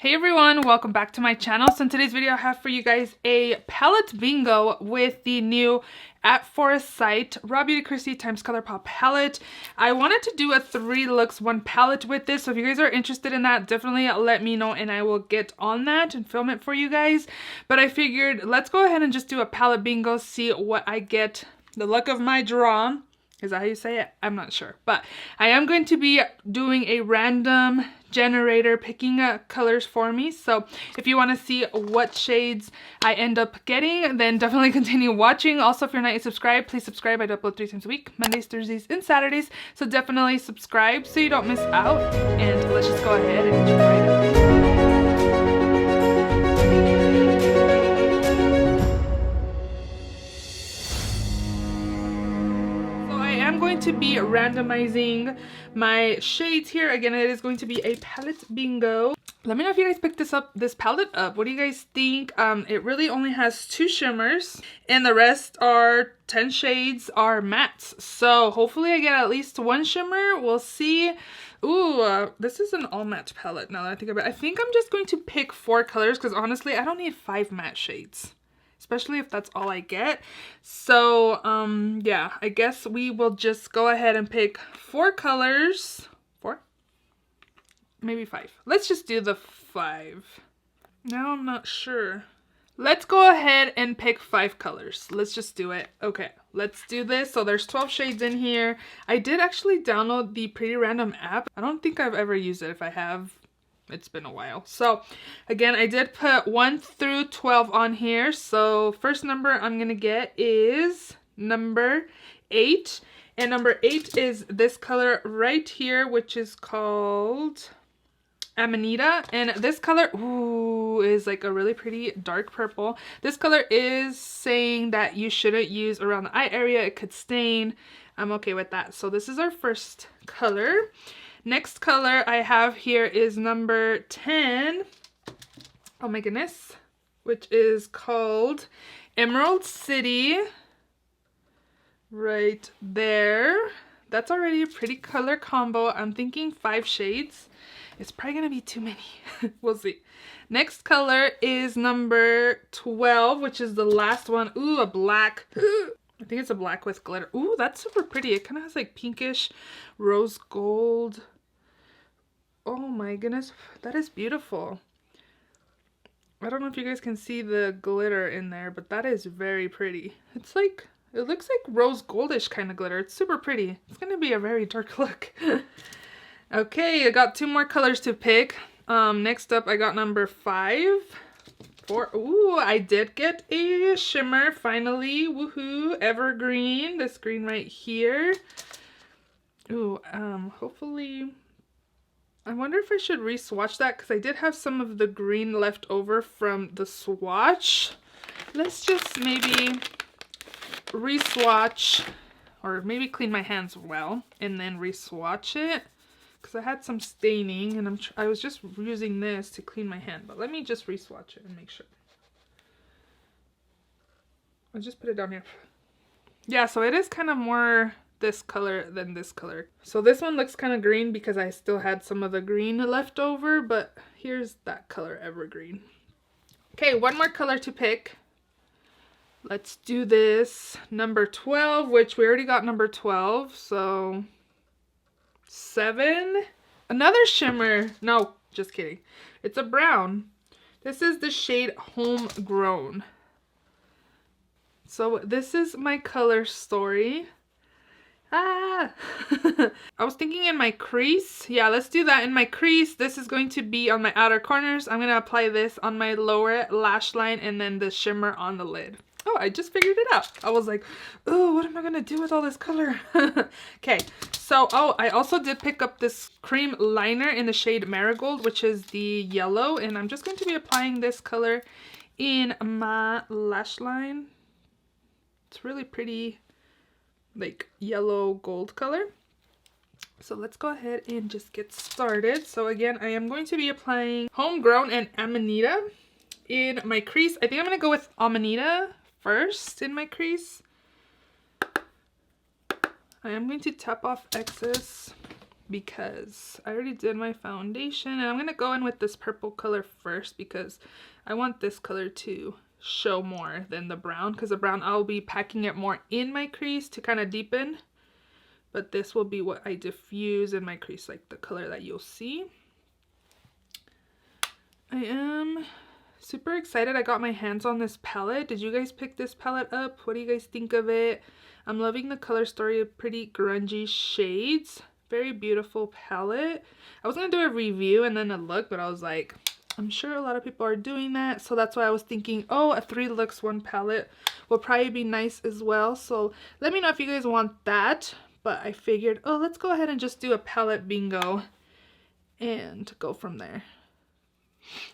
Hey everyone, welcome back to my channel. So in today's video I have for you guys a palette bingo with the new At Forest Sight RawBeautyKristi times Colourpop palette. I wanted to do a 3 looks 1 palette with this, so if you guys are interested in that, definitely let me know and I will get on that and film it for you guys. But I figured let's go ahead and just do a palette bingo, see what I get, the luck of my draw. Is that how you say it? I'm not sure. But I am going to be doing a random generator picking colors for me. So if you want to see what shades I end up getting, then definitely continue watching. Also, if you're not yet subscribed, please subscribe. I upload 3 times a week, Mondays, Thursdays, and Saturdays. So definitely subscribe so you don't miss out. And let's just go ahead and jump right in. To be randomizing my shades here. Again, it is going to be a palette bingo. Let me know if you guys picked this palette up. What do you guys think? It really only has 2 shimmers and the rest are 10 shades are mattes. So hopefully I get at least 1 shimmer. We'll see. Ooh, this is an all matte palette now that I think about it. I think I'm just going to pick 4 colors because honestly I don't need 5 matte shades, especially if that's all I get. So yeah, I guess we will just go ahead and pick 4 colors. 4? Maybe 5. Let's just do the 5. Now I'm not sure. Let's go ahead and pick 5 colors. Let's just do it. Okay, let's do this. So there's 12 shades in here. I did actually download the Pretty Random app. I don't think I've ever used it. If I have, it's been a while. So again, I did put 1 through 12 on here. So first number I'm gonna get is number 8, and number 8 is this color right here, which is called Amanita. And this color, ooh, is like a really pretty dark purple. This color is saying that you shouldn't use around the eye area, it could stain. I'm okay with that. So this is our first color. Next color I have here is number 10. Oh my goodness. Which is called Emerald City. Right there. That's already a pretty color combo. I'm thinking 5 shades. It's probably gonna be too many. We'll see. Next color is number 12, which is the last one. Ooh, a black. I think it's a black with glitter. Ooh, that's super pretty. It kind of has like pinkish rose gold. Oh my goodness, that is beautiful. I don't know if you guys can see the glitter in there, but that is very pretty. It's like, it looks like rose goldish kind of glitter. It's super pretty. It's gonna be a very dark look. Okay, I got 2 more colors to pick. Next up I got number 5. 4. Ooh, I did get a shimmer finally. Woohoo! Evergreen. This green right here. Ooh, hopefully. I wonder if I should re-swatch that because I did have some of the green left over from the swatch. Let's just maybe re-swatch, or maybe clean my hands well and then re-swatch it because I had some staining and I was just using this to clean my hand. But let me just re-swatch it and make sure. I'll just put it down here. Yeah, so it is kind of more this color than this color. So this one looks kind of green because I still had some of the green left over, but here's that color, evergreen. Okay, 1 more color to pick. Let's do this. Number 12, which we already got number 12, so 7. Another shimmer. No, just kidding. It's a brown. This is the shade Homegrown. So this is my color story. Ah! I was thinking in my crease. Yeah, let's do that in my crease. This is going to be on my outer corners. I'm going to apply this on my lower lash line and then the shimmer on the lid. Oh, I just figured it out. I was like, oh, what am I going to do with all this color? Okay, so, oh, I also did pick up this cream liner in the shade Marigold, which is the yellow. And I'm just going to be applying this color in my lash line. It's really pretty, like yellow gold color. So let's go ahead and just get started. So again, I am going to be applying Homegrown and Amanita in my crease. I think I'm going to go with Amanita first in my crease. I am going to tap off excess because I already did my foundation, and I'm gonna go in with this purple color first because I want this color to show more than the brown, because the brown I'll be packing it more in my crease to kind of deepen, but this will be what I diffuse in my crease, like the color that you'll see. I am super excited I got my hands on this palette. Did you guys pick this palette up? What do you guys think of it? I'm loving the color story of pretty grungy shades. Very beautiful palette. I was gonna do a review and then a look, but I was like, I'm sure a lot of people are doing that, so that's why I was thinking, oh, a 3 looks 1 palette will probably be nice as well. So let me know if you guys want that, but I figured, oh, let's go ahead and just do a palette bingo and go from there.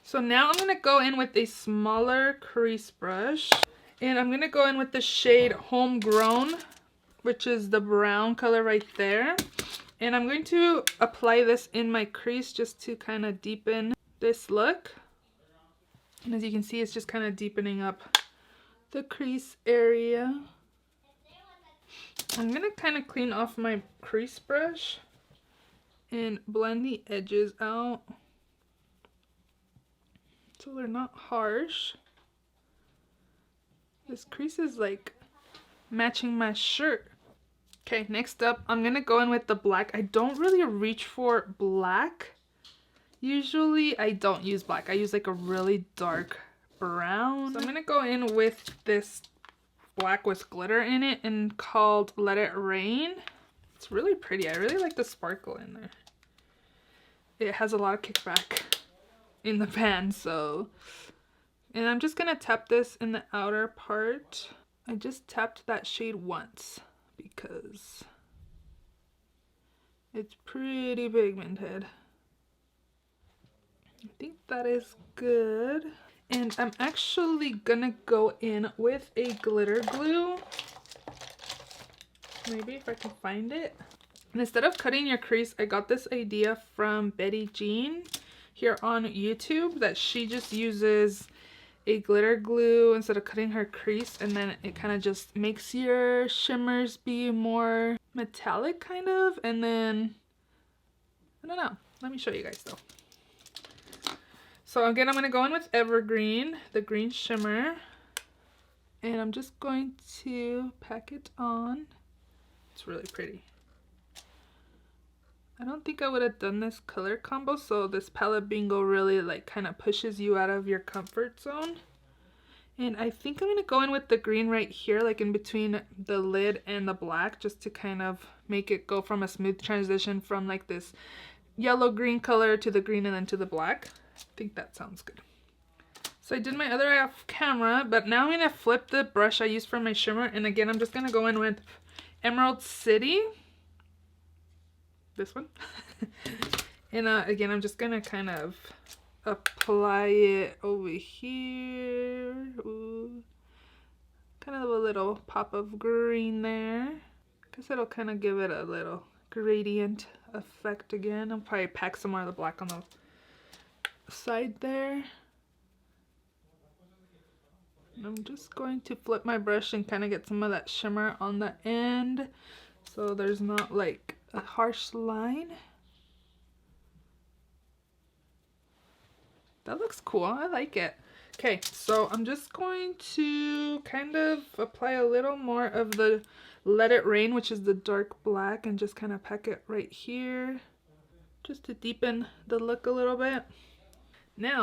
So now I'm gonna go in with a smaller crease brush, and I'm gonna go in with the shade Homegrown, which is the brown color right there. And I'm going to apply this in my crease just to kind of deepen this look. And as you can see, it's just kind of deepening up the crease area. I'm gonna kind of clean off my crease brush and blend the edges out so they're not harsh. This crease is like matching my shirt. Okay, next up, I'm gonna go in with the black. I don't really reach for black. Usually I don't use black. I use like a really dark brown. So I'm gonna go in with this black with glitter in it and called Let It Rain. It's really pretty. I really like the sparkle in there. It has a lot of kickback in the pan, so. And I'm just gonna tap this in the outer part. I just tapped that shade once because it's pretty pigmented. I think that is good. And I'm actually gonna go in with a glitter glue. Maybe if I can find it. And instead of cutting your crease, I got this idea from Betty Jean here on YouTube, that she just uses a glitter glue instead of cutting her crease, and then it kind of just makes your shimmers be more metallic kind of. And then I don't know, let me show you guys though. So again, I'm going to go in with Evergreen, the green shimmer, and I'm just going to pack it on. It's really pretty. I don't think I would have done this color combo, so this palette bingo really like kind of pushes you out of your comfort zone. And I think I'm going to go in with the green right here, like in between the lid and the black, just to kind of make it go from a smooth transition from like this yellow green color to the green and then to the black. I think that sounds good. So I did my other eye off camera, but now I'm going to flip the brush I used for my shimmer, and again I'm just going to go in with Emerald City. This one. And again, I'm just gonna kind of apply it over here. Ooh. Kind of a little pop of green there, because it'll kind of give it a little gradient effect again. I'll probably pack some more of the black on the side there. And I'm just going to flip my brush and kind of get some of that shimmer on the end, so there's not like a harsh line. That looks cool. I like it. Okay, so I'm just going to kind of apply a little more of the Let It Rain, which is the dark black, and just kind of pack it right here just to deepen the look a little bit. Now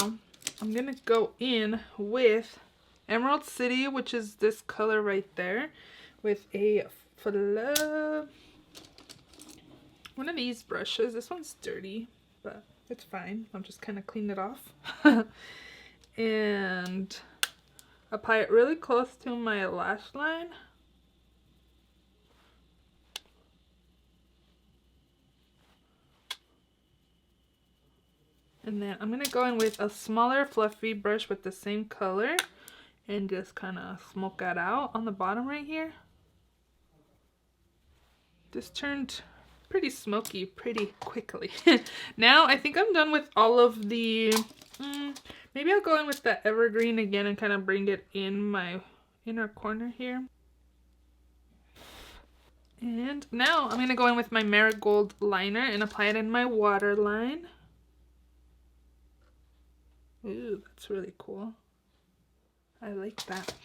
I'm gonna go in with Emerald City, which is this color right there, with a one of these brushes. This one's dirty, but it's fine. I'll just kind of clean it off. And apply it really close to my lash line. And then I'm going to go in with a smaller fluffy brush with the same color and just kind of smoke that out on the bottom right here. This turned pretty smoky pretty quickly. Now I think I'm done with all of the maybe I'll go in with that Evergreen again and kind of bring it in my inner corner here. And now I'm going to go in with my Marigold liner and apply it in my waterline. Ooh, that's really cool. I like that.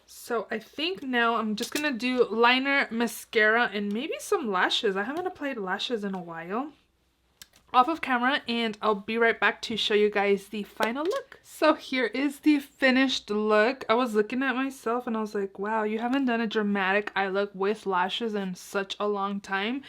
So I think now I'm just going to do liner, mascara, and maybe some lashes. I haven't applied lashes in a while. Off of camera, and I'll be right back to show you guys the final look. So here is the finished look. I was looking at myself and I was like, wow, you haven't done a dramatic eye look with lashes in such a long time.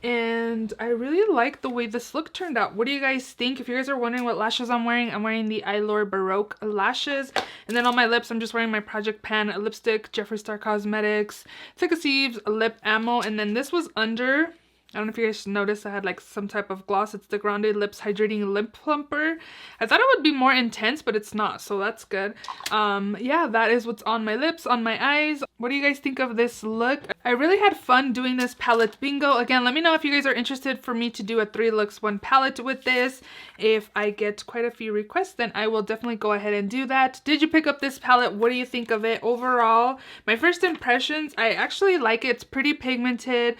And I really like the way this look turned out. What do you guys think? If you guys are wondering what lashes I'm wearing the Allure Baroque lashes. And then on my lips, I'm just wearing my Project Pan lipstick, Jeffree Star Cosmetics, Thick as Thieves lip ammo. And then this was under, I don't know if you guys noticed, I had like some type of gloss. It's the Grande Lips Hydrating Lip Plumper. I thought it would be more intense, but it's not, so that's good. Yeah, that is what's on my lips, on my eyes. What do you guys think of this look? I really had fun doing this palette bingo. Again, let me know if you guys are interested for me to do a 3 looks 1 palette with this. If I get quite a few requests, then I will definitely go ahead and do that. Did you pick up this palette? What do you think of it overall? My first impressions, I actually like it. It's pretty pigmented.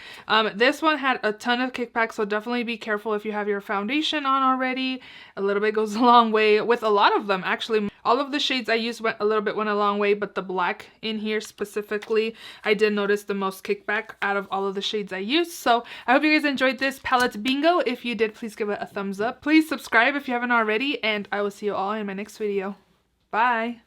This one had a ton of kickback, so definitely be careful if you have your foundation on already. A little bit goes a long way with a lot of them, actually. All of the shades I used went a long way, but the black in here specifically, I did notice the most kickback out of all of the shades I used. So I hope you guys enjoyed this palette bingo. If you did, please give it a thumbs up. Please subscribe if you haven't already, and I will see you all in my next video. Bye!